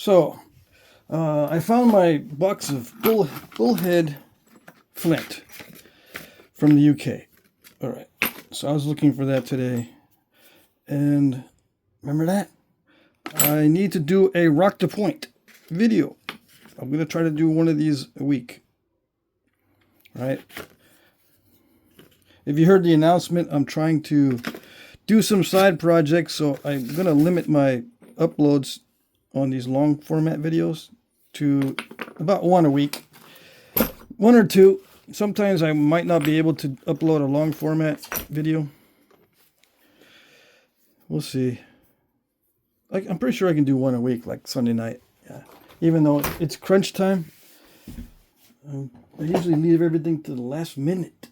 So, I found my box of Bullhead Flint from the UK. All right. So I was looking for that today. And remember that? I need to do a rock to point video. I'm going to try to do one of these a week. All right. If you heard the announcement, I'm trying to do some side projects, so I'm going to limit my uploads on these long format videos to about one a week. One or two. Sometimes I might not be able to upload a long format video. We'll see. I'm pretty sure I can do one a week, like Sunday night. Yeah. Even though it's crunch time, I usually leave everything to the last minute.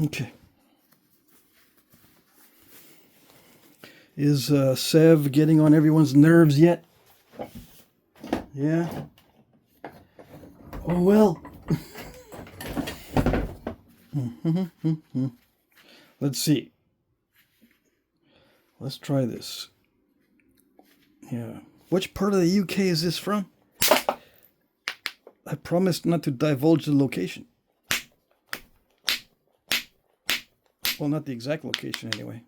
Okay. Is Sev getting on everyone's nerves yet? Yeah. Oh well. Let's see. Let's try this. Yeah. Which part of the UK is this from? I promised not to divulge the location. Well, not the exact location anyway.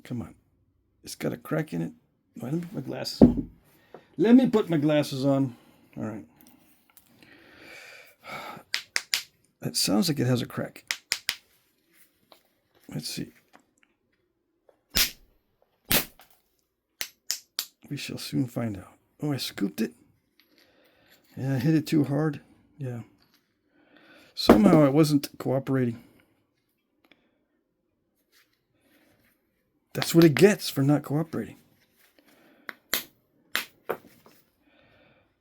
Come on. It's got a crack in it. Let me put my glasses on. Let me put my glasses on. All right. It sounds like it has a crack. Let's see. We shall soon find out. Oh, I scooped it. Yeah, I hit it too hard. Yeah. Somehow I wasn't cooperating. That's what it gets for not cooperating.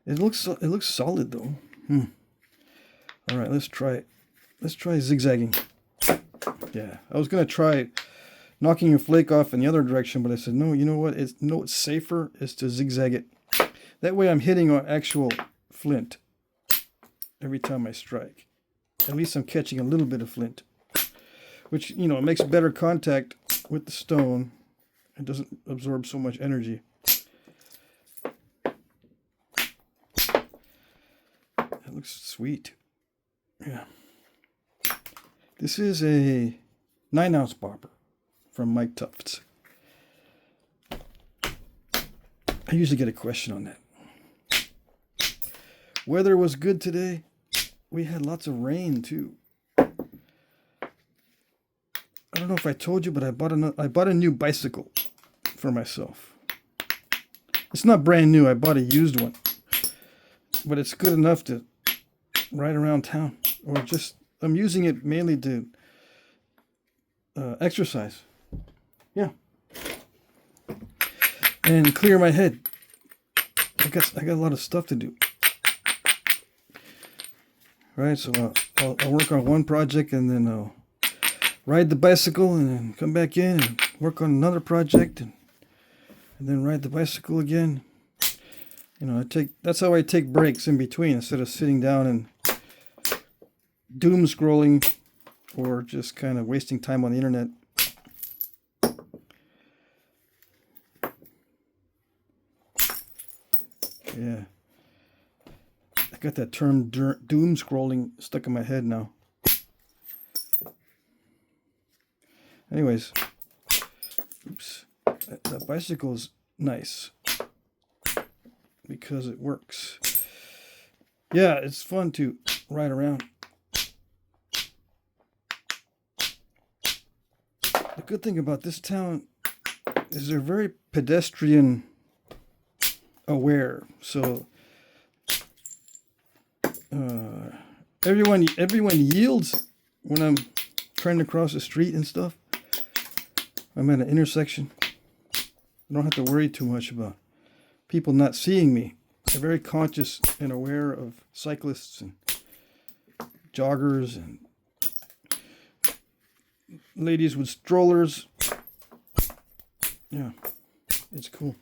It looks solid though. All right, let's try it. Let's try zigzagging. Yeah, I was gonna try knocking a flake off in the other direction, but I said no. You know what? What's safer is to zigzag it. That way, I'm hitting on actual flint every time I strike. At least I'm catching a little bit of flint, which makes better contact with the stone. It doesn't absorb so much energy. That looks sweet. Yeah. This is a 9-ounce bopper from Mike Tufts. I usually get a question on that. Weather was good today. We had lots of rain too. I don't know if I told you, but I bought a new bicycle for myself. It's not brand new. I bought a used one, but it's good enough to ride around town, or just I'm using it mainly to exercise. Yeah, and clear my head. I got a lot of stuff to do. Right, so I'll work on one project, and then I'll ride the bicycle, and then come back in and work on another project, and then ride the bicycle again. That's how I take breaks in between, instead of sitting down and doom scrolling or just kind of wasting time on the internet. Yeah. I got that term doom scrolling stuck in my head now. Anyways, oops, that bicycle is nice because it works. Yeah, it's fun to ride around. The good thing about this town is they're very pedestrian aware. So everyone yields when I'm trying to cross the street and stuff. I'm at an intersection. I don't have to worry too much about people not seeing me. They're very conscious and aware of cyclists and joggers and ladies with strollers. Yeah, it's cool.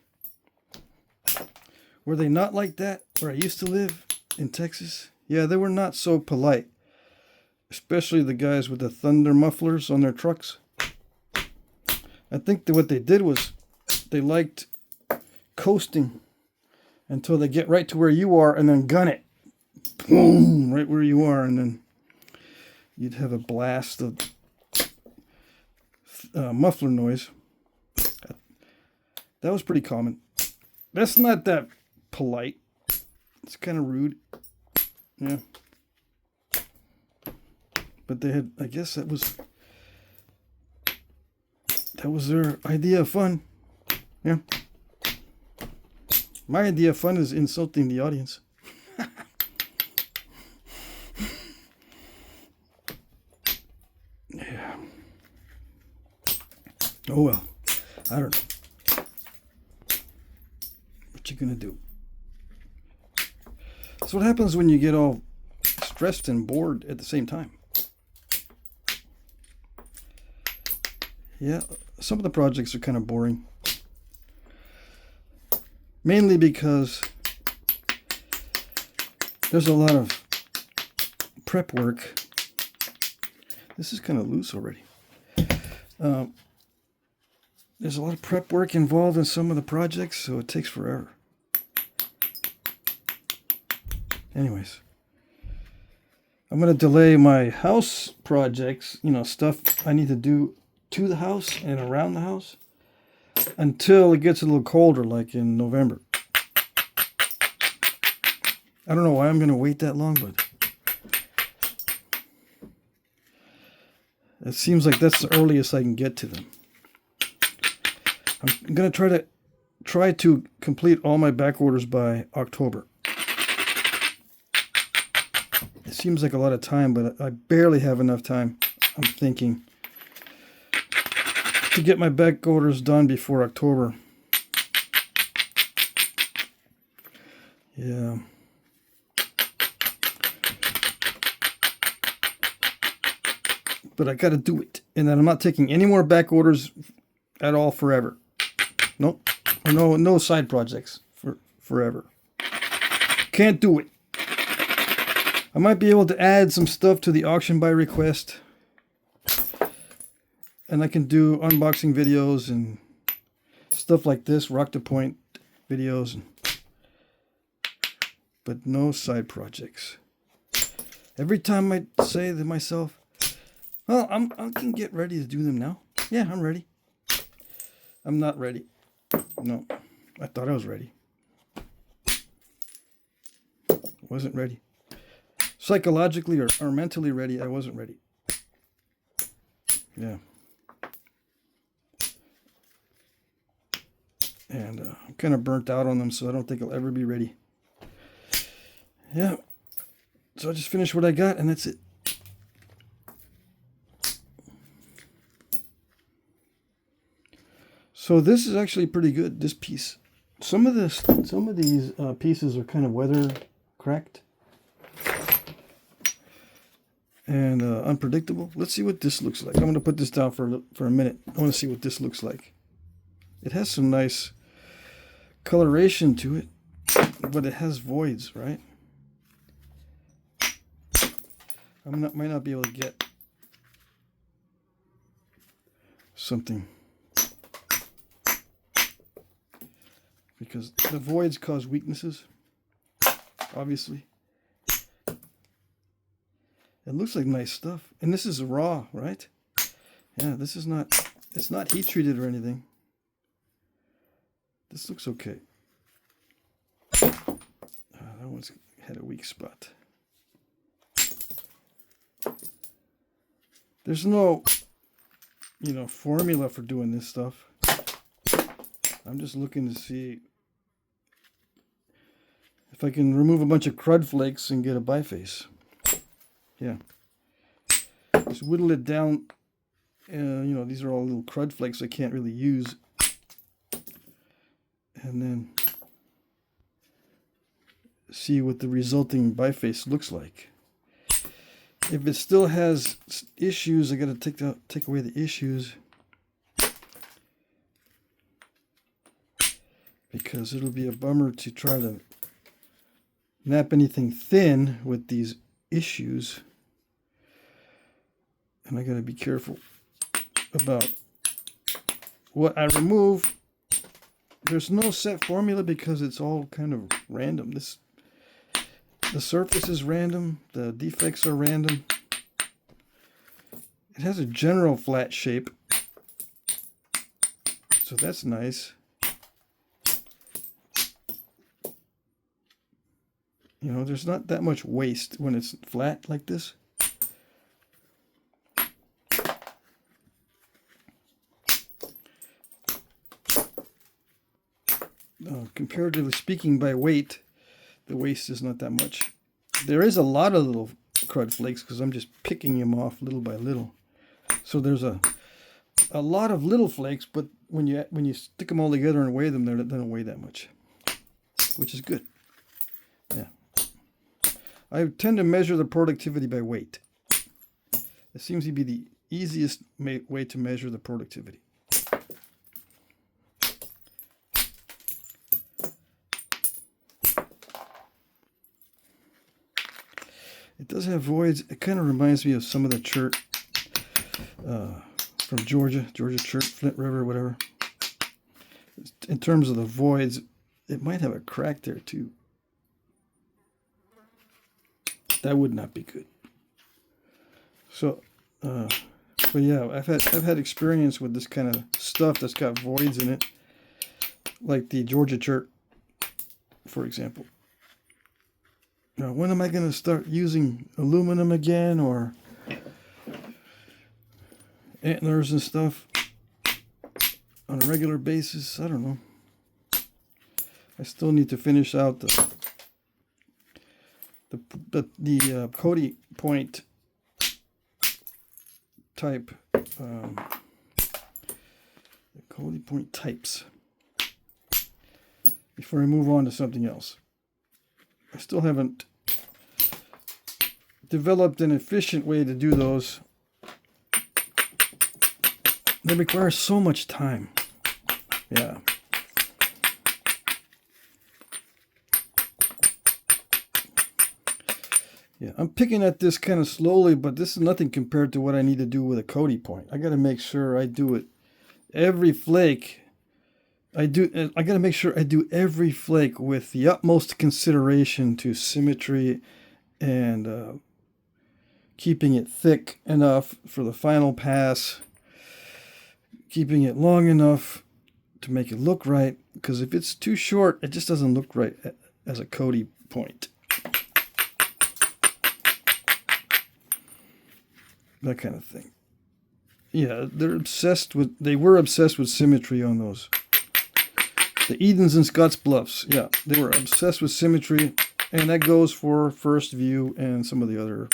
Were they not like that where I used to live in Texas? Yeah, they were not so polite. Especially the guys with the thunder mufflers on their trucks. I think that what they did was they liked coasting until they get right to where you are and then gun it. Boom! Right where you are, and then you'd have a blast of muffler noise. That was pretty common. That's not that polite. It's kind of rude. Yeah. But they had, I guess that was their idea of fun. Yeah. My idea of fun is insulting the audience. Yeah. Oh well. I don't know. What you gonna do? That's what happens when you get all stressed and bored at the same time. Yeah, some of the projects are kind of boring. Mainly because there's a lot of prep work. This is kind of loose already. There's a lot of prep work involved in some of the projects, so it takes forever. Anyways, I'm going to delay my house projects, stuff I need to do to the house and around the house, until it gets a little colder, like in November. I don't know why I'm going to wait that long, but it seems like that's the earliest I can get to them. I'm going to try to complete all my back orders by October. It seems like a lot of time, but I barely have enough time, I'm thinking, to get my back orders done before October. Yeah. But I got to do it. And then I'm not taking any more back orders at all forever. Nope. No side projects for forever. Can't do it. I might be able to add some stuff to the auction by request. And I can do unboxing videos and stuff like this, rock to point videos. But no side projects. Every time I say to myself, well, I can get ready to do them now. Yeah, I'm ready. I'm not ready. No, I thought I was ready. Wasn't ready. Psychologically or mentally ready, I wasn't ready. Yeah. And I'm kind of burnt out on them, so I don't think I'll ever be ready. Yeah. So I just finished what I got, and that's it. So this is actually pretty good, this piece. Some of these pieces are kind of weather cracked and unpredictable. Let's see what this looks like. I'm going to put this down for a minute. I want to see what this looks like. It has some nice coloration to it, but it has voids, right? Might not be able to get something, because the voids cause weaknesses, obviously. It looks like nice stuff. And this is raw, right? Yeah, this is not, it's not heat treated or anything. This looks okay. That one's had a weak spot. There's no, formula for doing this stuff. I'm just looking to see if I can remove a bunch of crud flakes and get a biface. Yeah. Just whittle it down. These are all little crud flakes I can't really use. And then see what the resulting biface looks like. If it still has issues, I got to take away the issues, because it'll be a bummer to try to knap anything thin with these issues. And I got to be careful about what I remove there's no set formula because it's all kind of random. The surface is random, the defects are random. It has a general flat shape, so that's nice. You know, there's not that much waste when it's flat like this. Comparatively speaking, by weight, the waste is not that much. There is a lot of little crud flakes because I'm just picking them off little by little. So there's a lot of little flakes, but when you stick them all together and weigh them, they don't weigh that much, which is good. Yeah. I tend to measure the productivity by weight. It seems to be the easiest way to measure the productivity. It does have voids. It kind of reminds me of some of the chert from Georgia chert, Flint River, whatever. In terms of the voids, it might have a crack there too. That would not be good. So, but yeah, I've had experience with this kind of stuff that's got voids in it, like the Georgia chert, for example. Now, when am I going to start using aluminum again, or antlers and stuff on a regular basis? I don't know. I still need to finish out the Cody point type, the Cody point types, before I move on to something else. I still haven't developed an efficient way to do those. They require so much time. Yeah. Yeah, I'm picking at this kind of slowly, but this is nothing compared to what I need to do with a Cody point. I got to make sure I do it every flake. I got to make sure I do every flake with the utmost consideration to symmetry and keeping it thick enough for the final pass, keeping it long enough to make it look right, because if it's too short, it just doesn't look right as a Cody point. That kind of thing. Yeah, they were obsessed with symmetry on those. The Eatons and Scotts Bluffs, yeah, they were obsessed with symmetry, and that goes for First View and some of the other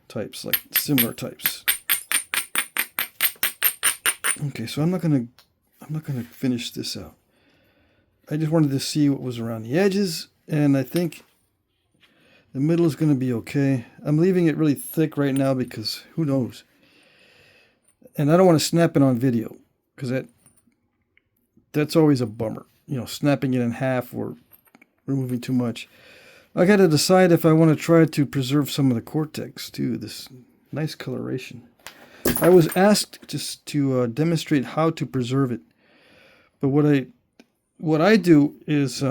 types, like similar types. Okay, so I'm not gonna finish this out. I just wanted to see what was around the edges, and I think the middle is going to be okay. I'm leaving it really thick right now because who knows? And I don't want to snap it on video because that's always a bummer. You know, snapping it in half or removing too much. I got to decide if I want to try to preserve some of the Cortex too. This nice coloration. I was asked just to demonstrate how to preserve it, but what I do is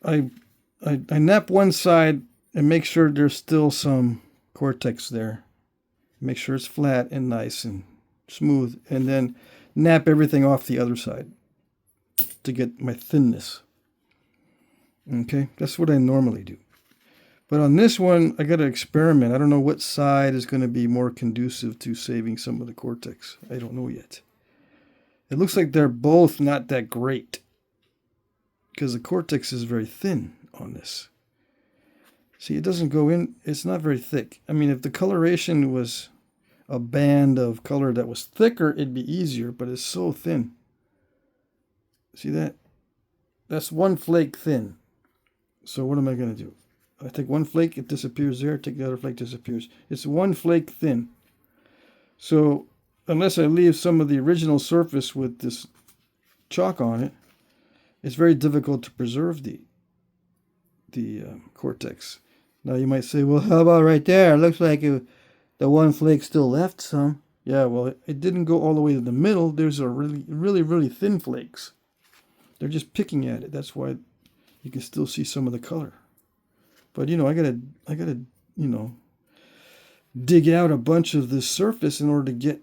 I nap one side and make sure there's still some Cortex there. Make sure it's flat and nice and smooth, and then nap everything off the other side to get my thinness. Okay, that's what I normally do. But on this one, I got to experiment. I don't know what side is going to be more conducive to saving some of the Cortex. I don't know yet. It looks like they're both not that great, because the Cortex is very thin on this. See, it doesn't go in, it's not very thick. I mean, if the coloration was a band of color that was thicker, it'd be easier, but it's so thin. See that? That's one flake thin. So what am I going to do? I take one flake, it disappears there, take the other flake, disappears. It's one flake thin. So unless I leave some of the original surface with this chalk on it, it's very difficult to preserve the Cortex. Now you might say, well, how about right there? It looks like the one flake still left some. Yeah, well, it didn't go all the way to the middle. There's a really thin flakes. They're just picking at it. That's why you can still see some of the color. But you know, I gotta, you know, dig out a bunch of this surface in order to get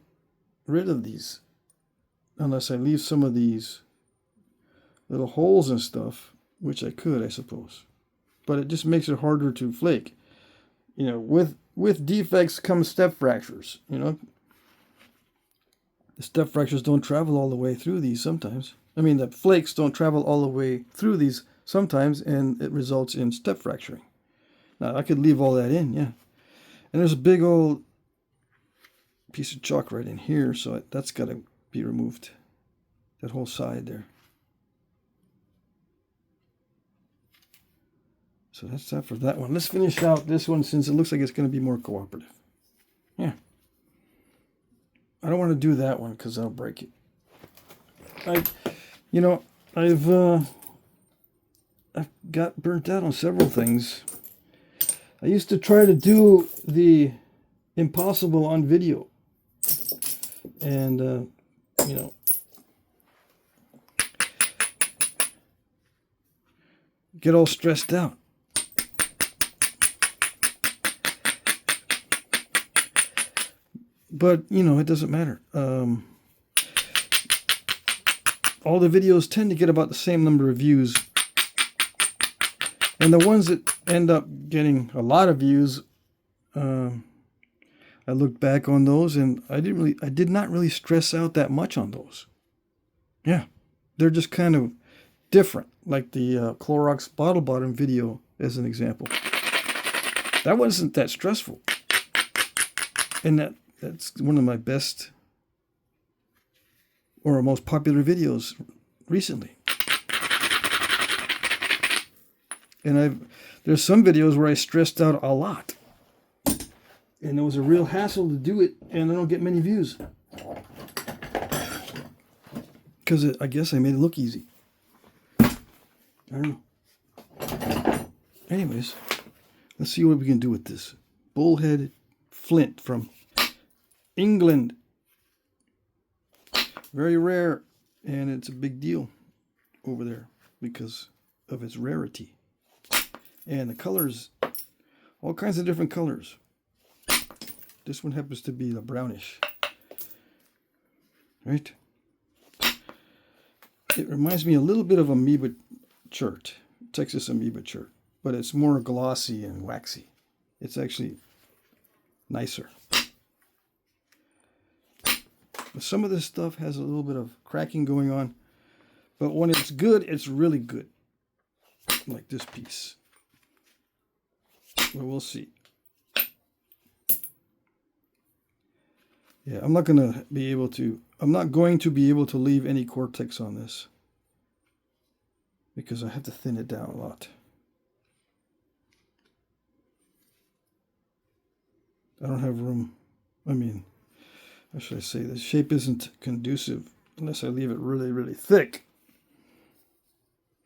rid of these. Unless I leave some of these little holes and stuff, which I could, I suppose. But it just makes it harder to flake. You know, with defects come step fractures, you know. The step fractures don't travel all the way through these sometimes. I mean, the flakes don't travel all the way through these sometimes, and it results in step fracturing. Now, I could leave all that in, yeah. And there's a big old piece of chalk right in here, so that's got to be removed. That whole side there. So that's that for that one. Let's finish out this one since it looks like it's going to be more cooperative. Yeah. I don't want to do that one because I'll break it. I've got burnt out on several things. I used to try to do the impossible on video. And, you know, get all stressed out. But, you know, it doesn't matter. All the videos tend to get about the same number of views. And the ones that end up getting a lot of views, I looked back on those and I did not really stress out that much on those. Yeah, they're just kind of different. Like the Clorox bottle bottom video as an example. That wasn't that stressful. And that's one of my best or most popular videos recently. And there's some videos where I stressed out a lot. And it was a real hassle to do it, and I don't get many views. Because I guess I made it look easy. I don't know. Anyways, let's see what we can do with this. Bullhead Flint from England. Very rare, and it's a big deal over there because of its rarity. And the colors, all kinds of different colors. This one happens to be the brownish. Right? It reminds me a little bit of amoeba chert, Texas amoeba chert, but it's more glossy and waxy. It's actually nicer. Some of this stuff has a little bit of cracking going on, but when it's good, it's really good. Like this piece. Well, we'll see. Yeah, I'm not going to be able to leave any Cortex on this because I have to thin it down a lot. I don't have room. I mean, how should I say, the shape isn't conducive unless I leave it really thick.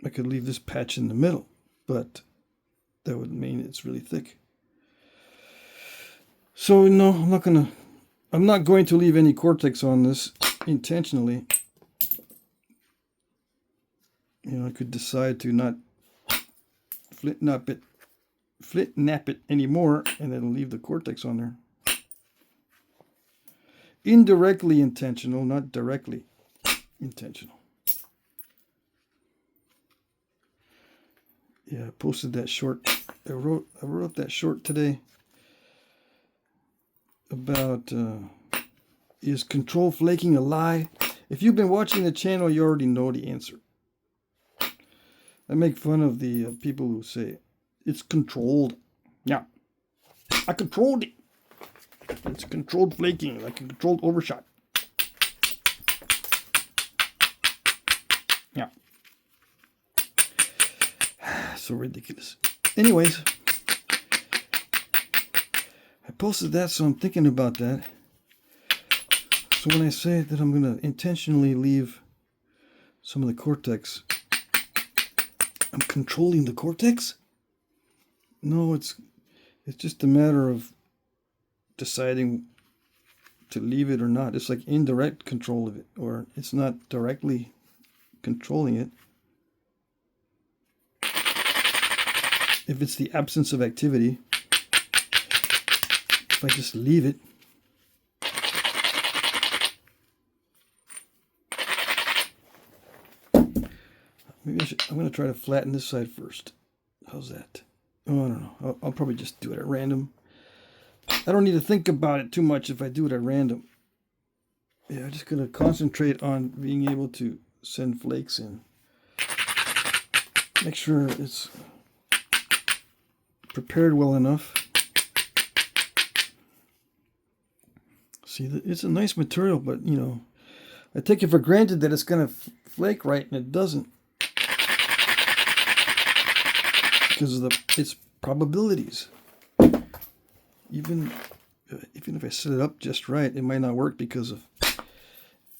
I could leave this patch in the middle, but that would mean it's really thick. So no, I'm not going to leave any Cortex on this intentionally. You know, I could decide to not flint-knap it anymore, and then leave the Cortex on there. Indirectly intentional, not directly intentional. Yeah, I posted that short. I wrote that short today about is control flaking a lie? If you've been watching the channel, you already know the answer. I make fun of the people who say it's controlled. Yeah, I controlled it. It's controlled flaking, like a controlled overshot. Yeah. So ridiculous. Anyways, I posted that, so I'm thinking about that. So when I say that I'm going to intentionally leave some of the Cortex, I'm controlling the Cortex? No, it's just a matter of deciding to leave it or not. It's like indirect control of it, or it's not directly controlling it. If it's the absence of activity, if I just leave it, maybe I'm going to try to flatten this side first. How's that? Oh, I don't know. I'll probably just do it at random. I don't need to think about it too much if I do it at random. Yeah, I'm just going to concentrate on being able to send flakes in. Make sure it's prepared well enough. See, it's a nice material, but, you know, I take it for granted that it's going to flake right, and it doesn't. Because of its probabilities. Even if I set it up just right, it might not work because of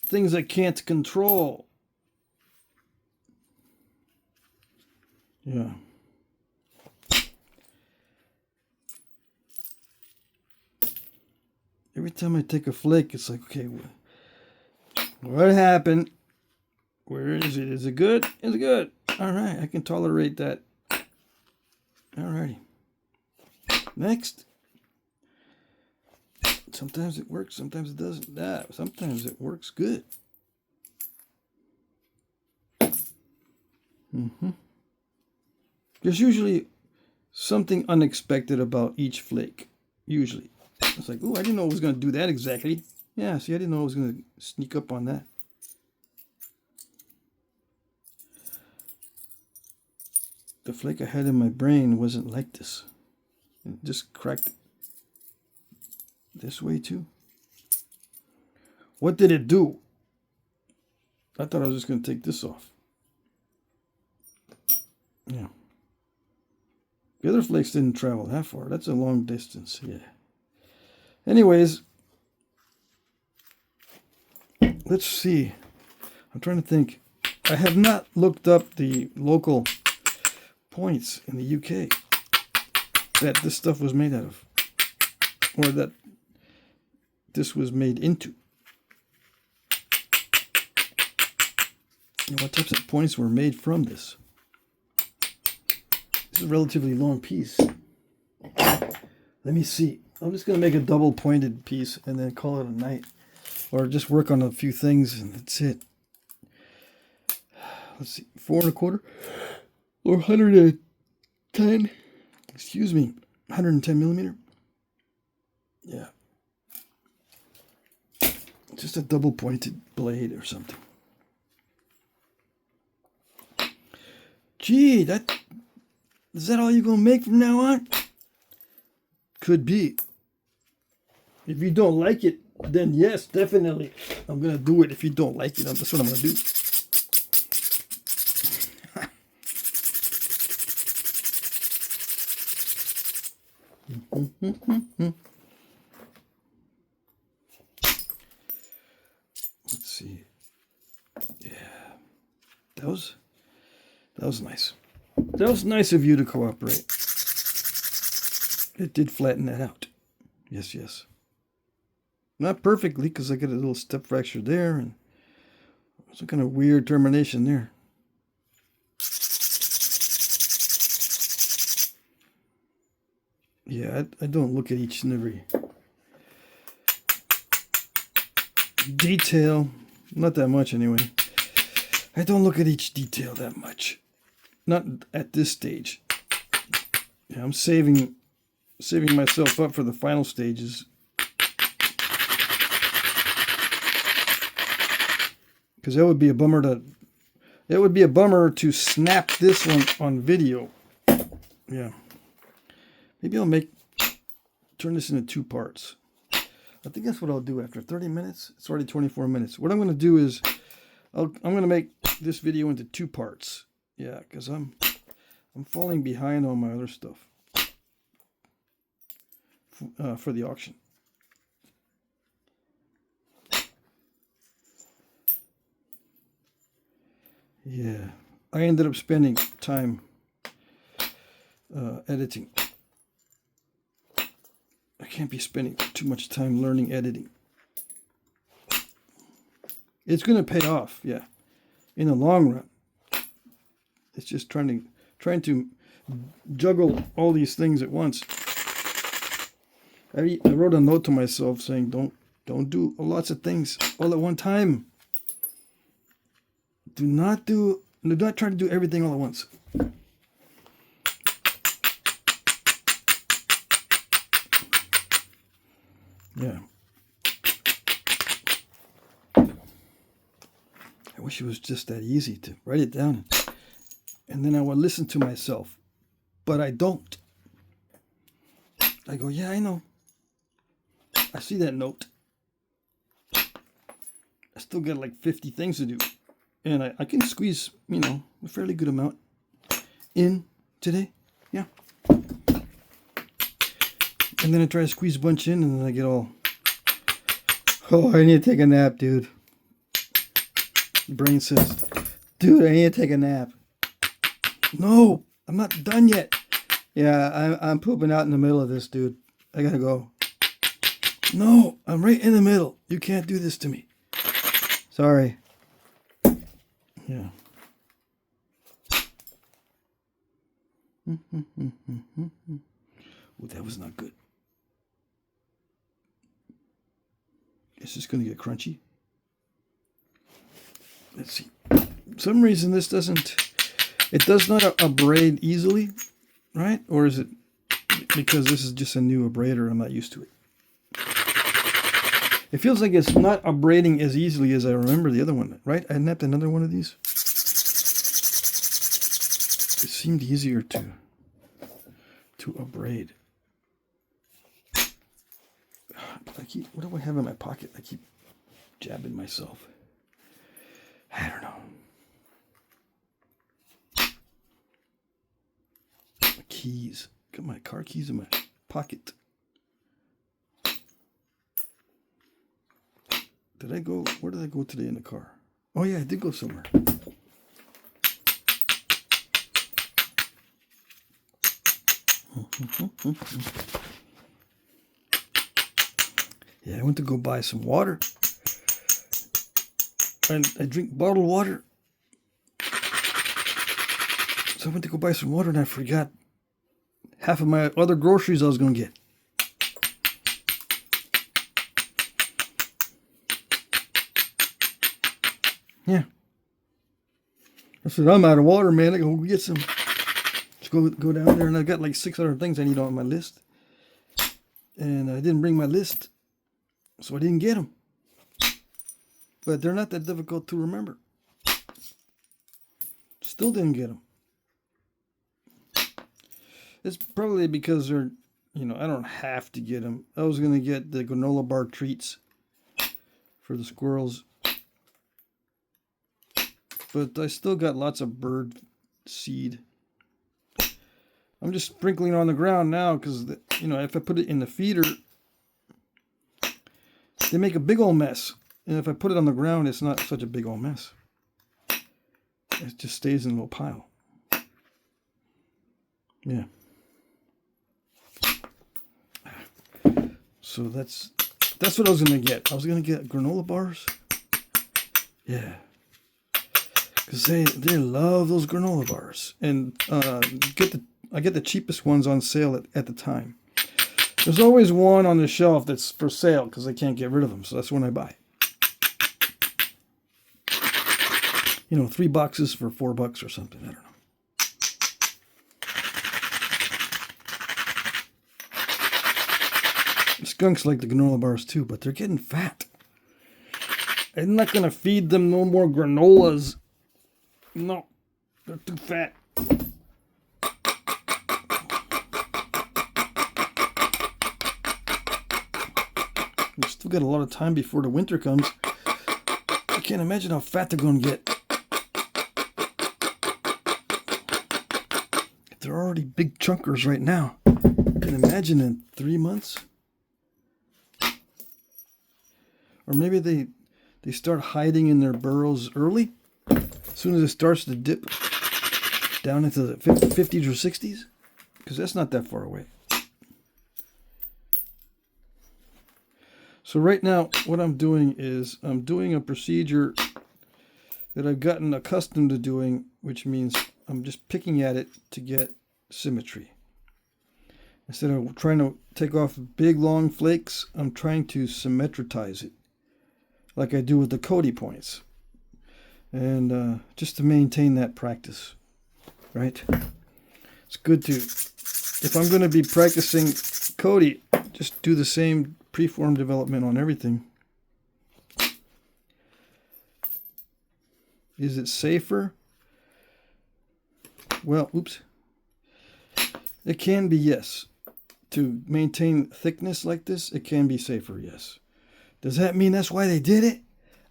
things I can't control. Yeah. Every time I take a flake, it's like, okay, what happened? Where is it? Is it good? Is it good? All right, I can tolerate that. Alrighty. Next. Sometimes it works, sometimes it doesn't. Sometimes it works good. There's usually something unexpected about each flake. Usually. It's like, oh, I didn't know it was going to do that exactly. Yeah, see, I didn't know it was going to sneak up on that. The flake I had in my brain wasn't like this. It just cracked this way too. What did it do? I thought I was just going to take this off. Yeah. The other flakes didn't travel that far. That's a long distance. Yeah. Anyways, let's see. I'm trying to think. I have not looked up the local points in the UK that this stuff was made out of, or that this was made into. And what types of points were made from this? This is a relatively long piece. Let me see. I'm just going to make a double pointed piece and then call it a night, or just work on a few things and that's it. Let's see, 4 1/4 or 110. Excuse me, 110 millimeter. Yeah, just a double pointed blade or something. Gee, is that all you're gonna make from now on? Could be. If you don't like it, then yes, definitely, I'm gonna do it. If you don't like it, that's what I'm gonna do. Let's see. Yeah, that was nice. That was nice of you to cooperate. It did flatten that out. Yes, yes. Not perfectly, because I got a little step fracture there, and some kind of weird termination there. Yeah, I don't look at each and every detail. Not that much, anyway. I don't look at each detail that much. Not at this stage. Yeah, I'm saving myself up for the final stages. Because that would be a bummer to snap this one on video. Yeah. Maybe I'll turn this into 2 parts. I think that's what I'll do after 30 minutes. It's already 24 minutes. What I'm going to do is I'm going to make this video into 2 parts. Yeah, because I'm falling behind on my other stuff for the auction. Yeah, I ended up spending time editing. I can't be spending too much time learning editing. It's going to pay off, yeah, in the long run. It's just trying to juggle all these things at once. I wrote a note to myself saying, don't do lots of things all at one time. Do not try to do everything all at once. Yeah. I wish it was just that easy to write it down. And then I would listen to myself. But I don't. I go, yeah, I know. I see that note. I still got like 50 things to do. And I can squeeze, you know, a fairly good amount in today. Yeah. And then I try to squeeze a bunch in, and then I get all, oh, I need to take a nap, dude. The brain says, dude, I need to take a nap. No, I'm not done yet. Yeah, I'm pooping out in the middle of this, dude. I gotta go. No, I'm right in the middle. You can't do this to me. Sorry. Yeah. Oh, that was not good. It's just going to get crunchy. Let's see. For some reason this does not abrade easily, right? Or is it because this is just a new abrader, I'm not used to it? It feels like it's not abrading as easily as I remember the other one, right? I napped another one of these. It seemed easier to abrade. What do I have in my pocket? I keep jabbing myself. I don't know. My keys. Got my car keys in my pocket. Where did I go today in the car? Oh yeah, I did go somewhere. Yeah, I went to go buy some water. And I drink bottled water. So I went to go buy some water and I forgot half of my other groceries I was going to get. Yeah. I said, I'm out of water, man. I go get some. Just go down there, and I got like 600 things I need on my list. And I didn't bring my list, so I didn't get them. But they're not that difficult to remember. Still didn't get them. It's probably because they're, I don't have to get them. I was going to get the granola bar treats for the squirrels. But I still got lots of bird seed. I'm just sprinkling on the ground now because, if I put it in the feeder, they make a big old mess. And if I put it on the ground, it's not such a big old mess. It just stays in a little pile. Yeah. So that's what I was going to get. I was going to get granola bars. Yeah. Because they love those granola bars. And I get the cheapest ones on sale at the time. There's always one on the shelf that's for sale because I can't get rid of them. So that's when I buy. 3 boxes for $4 or something. I don't know. The skunks like the granola bars too, but they're getting fat. I'm not going to feed them no more granolas. No, they're too fat. We still got a lot of time before the winter comes. I can't imagine how fat they're going to get. If they're already big chunkers right now, I can imagine in 3 months. Or maybe they start hiding in their burrows early. As soon as it starts to dip down into the 50s or 60s. Because that's not that far away. So right now, what I'm doing is I'm doing a procedure that I've gotten accustomed to doing, which means I'm just picking at it to get symmetry. Instead of trying to take off big long flakes, I'm trying to symmetritize it, like I do with the Cody points. And just to maintain that practice, right? It's good to, if I'm going to be practicing Cody, just do the same preform development on everything. Is it safer? Well, oops. It can be, yes. To maintain thickness like this, it can be safer, yes. Does that mean that's why they did it?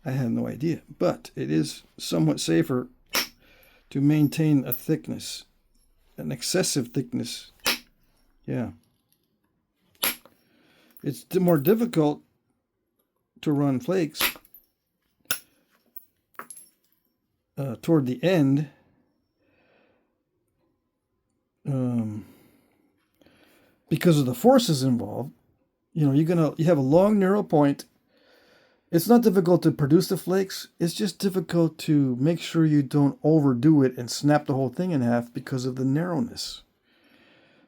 I have no idea. But it is somewhat safer to maintain a thickness, an excessive thickness. Yeah. It's more difficult to run flakes toward the end. Because of the forces involved. You know, you have a long narrow point. It's not difficult to produce the flakes. It's just difficult to make sure you don't overdo it and snap the whole thing in half because of the narrowness.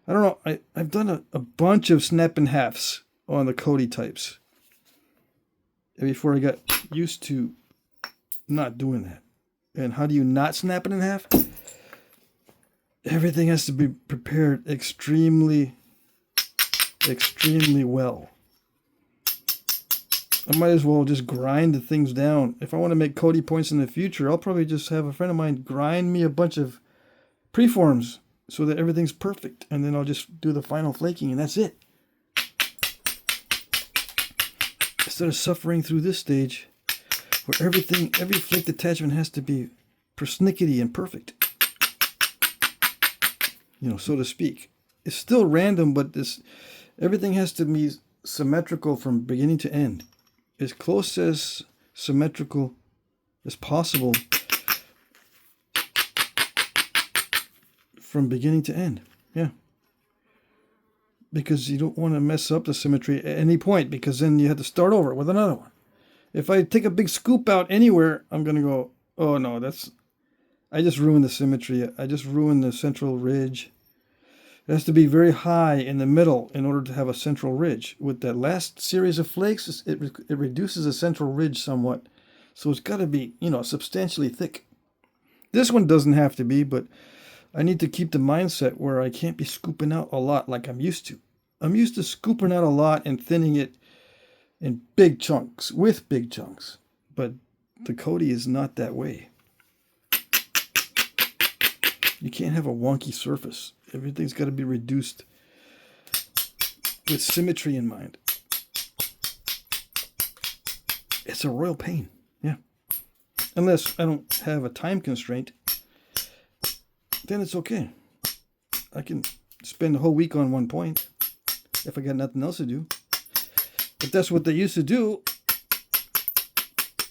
I don't know. I've done a bunch of snap in halves on the Cody types before I got used to not doing that. And how do you not snap it in half? Everything has to be prepared extremely well. I might as well just grind the things down. If I want to make Cody points in the future, I'll probably just have a friend of mine grind me a bunch of preforms so that everything's perfect. And then I'll just do the final flaking and that's it. Instead of suffering through this stage where every flake detachment has to be persnickety and perfect. You know, so to speak. It's still random, but everything has to be symmetrical from beginning to end. As close as symmetrical as possible from beginning to end. Yeah. Because you don't want to mess up the symmetry at any point, because then you have to start over with another one. If I take a big scoop out anywhere, I'm going to go, oh no, I just ruined the symmetry. I just ruined the central ridge. It has to be very high in the middle in order to have a central ridge. With that last series of flakes, it reduces the central ridge somewhat. So it's got to be, substantially thick. This one doesn't have to be, but I need to keep the mindset where I can't be scooping out a lot like I'm used to. I'm used to scooping out a lot and thinning it in big chunks, with big chunks. But the Cody is not that way. You can't have a wonky surface. Everything's got to be reduced with symmetry in mind. It's a royal pain, yeah. Unless I don't have a time constraint, then it's okay. I can spend a whole week on one point if I got nothing else to do. But that's what they used to do,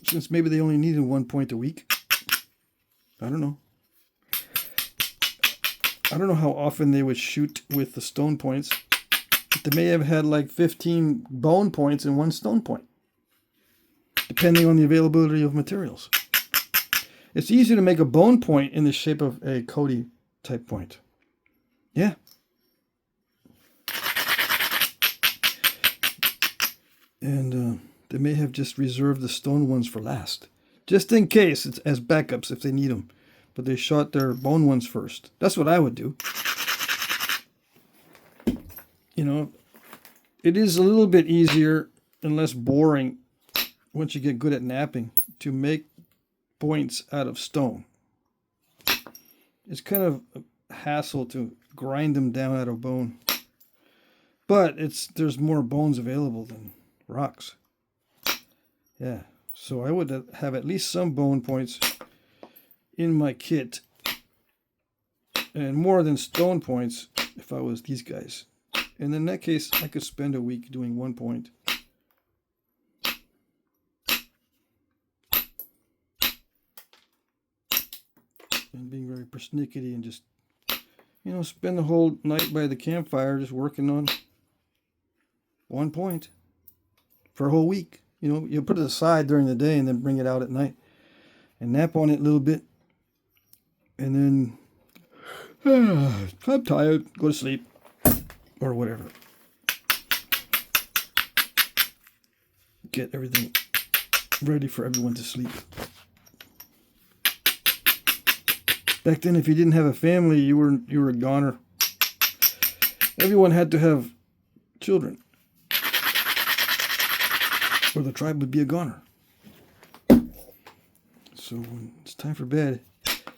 since maybe they only needed 1 point a week. I don't know. I don't know how often they would shoot with the stone points. They may have had like 15 bone points and 1 stone point, depending on the availability of materials. It's easy to make a bone point in the shape of a Cody type point. Yeah. And they may have just reserved the stone ones for last, just in case, it's as backups if they need them. But they shot their bone ones first. That's what I would do. It is a little bit easier and less boring once you get good at knapping to make points out of stone. It's kind of a hassle to grind them down out of bone. But there's more bones available than rocks. Yeah. So I would have at least some bone points in my kit, and more than stone points if I was these guys. And in that case, I could spend a week doing 1 point. And being very persnickety and just, spend the whole night by the campfire just working on 1 point. for a whole week. You know, you put it aside during the day and then bring it out at night and nap on it a little bit. And then, I'm tired, go to sleep or whatever. Get everything ready for everyone to sleep. Back then, if you didn't have a family, you were a goner. Everyone had to have children, or the tribe would be a goner. So when it's time for bed,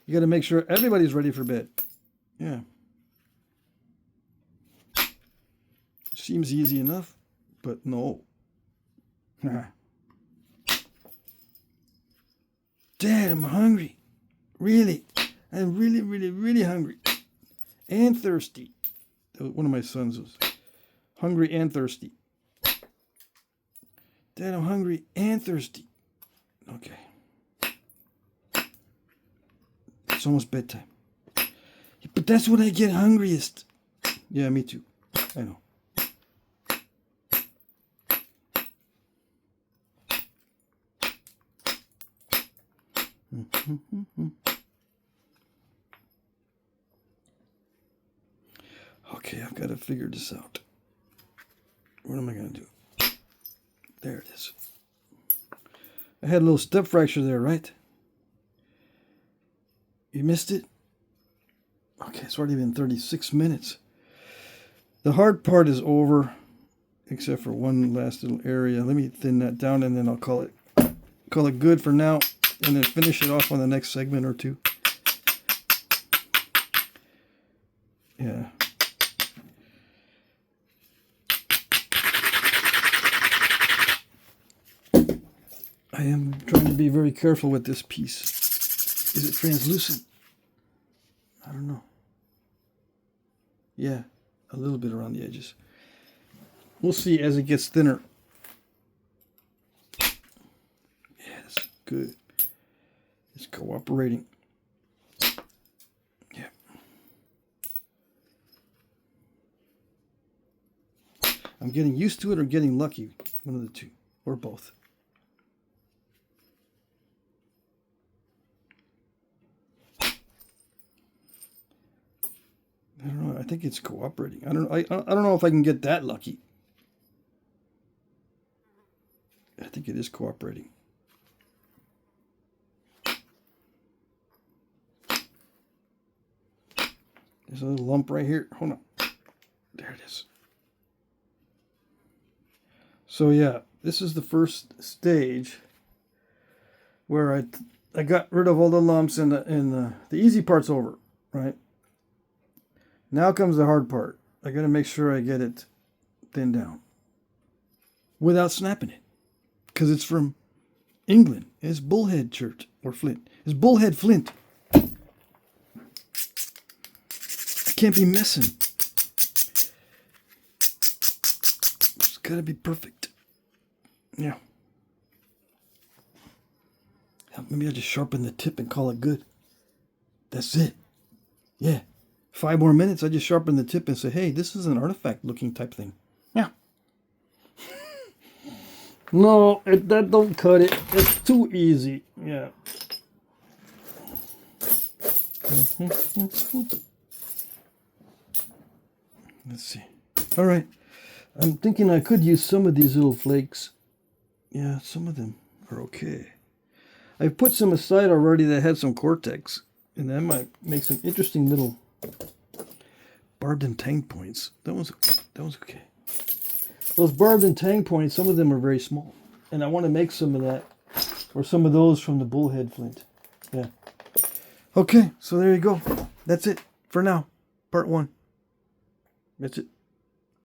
you got to make sure everybody's ready for bed. Yeah. Seems easy enough, but no. Dad, I'm hungry. Really? I'm really, really, really hungry. And thirsty. One of my sons was hungry and thirsty. Dad, I'm hungry and thirsty. Okay. It's almost bedtime. But that's when I get hungriest. Yeah, me too. I know. Okay, I've got to figure this out. What am I going to do? There it is. I had a little step fracture there, right? You missed it? Okay, it's already been 36 minutes. The hard part is over, except for one last little area. Let me thin that down and then I'll call it good for now, and then finish it off on the next segment or two. Yeah. I am trying to be very careful with this piece. Is it translucent? I don't know. Yeah, a little bit around the edges. We'll see as it gets thinner. Yeah, that's good. It's cooperating. Yeah. I'm getting used to it or getting lucky. One of the two, or both. I don't know. I think it's cooperating. I don't know if I can get that lucky. I think it is cooperating. There's a little lump right here. Hold on. There it is. So yeah, this is the first stage where I got rid of all the lumps and the easy part's over, right? Now comes the hard part. I got to make sure I get it thinned down without snapping it, because it's from England. It's Bullhead church or Flint. It's Bullhead Flint. I can't be messing. It's got to be perfect. Yeah. Maybe I'll just sharpen the tip and call it good. That's it. Yeah. 5 more minutes, I just sharpen the tip and say, hey, this is an artifact looking type thing. Yeah. No, that don't cut it. It's too easy. Yeah. Let's see. All right. I'm thinking I could use some of these little flakes. Yeah, some of them are okay. I've put some aside already that had some Cortex, and that might make some interesting little barbed and tang points. That was okay. Those barbed and tang points, some of them are very small, and I want to make some of that, or some of those from the Bullhead Flint. Yeah. Okay, so there you go. That's it for now. Part 1. That's it.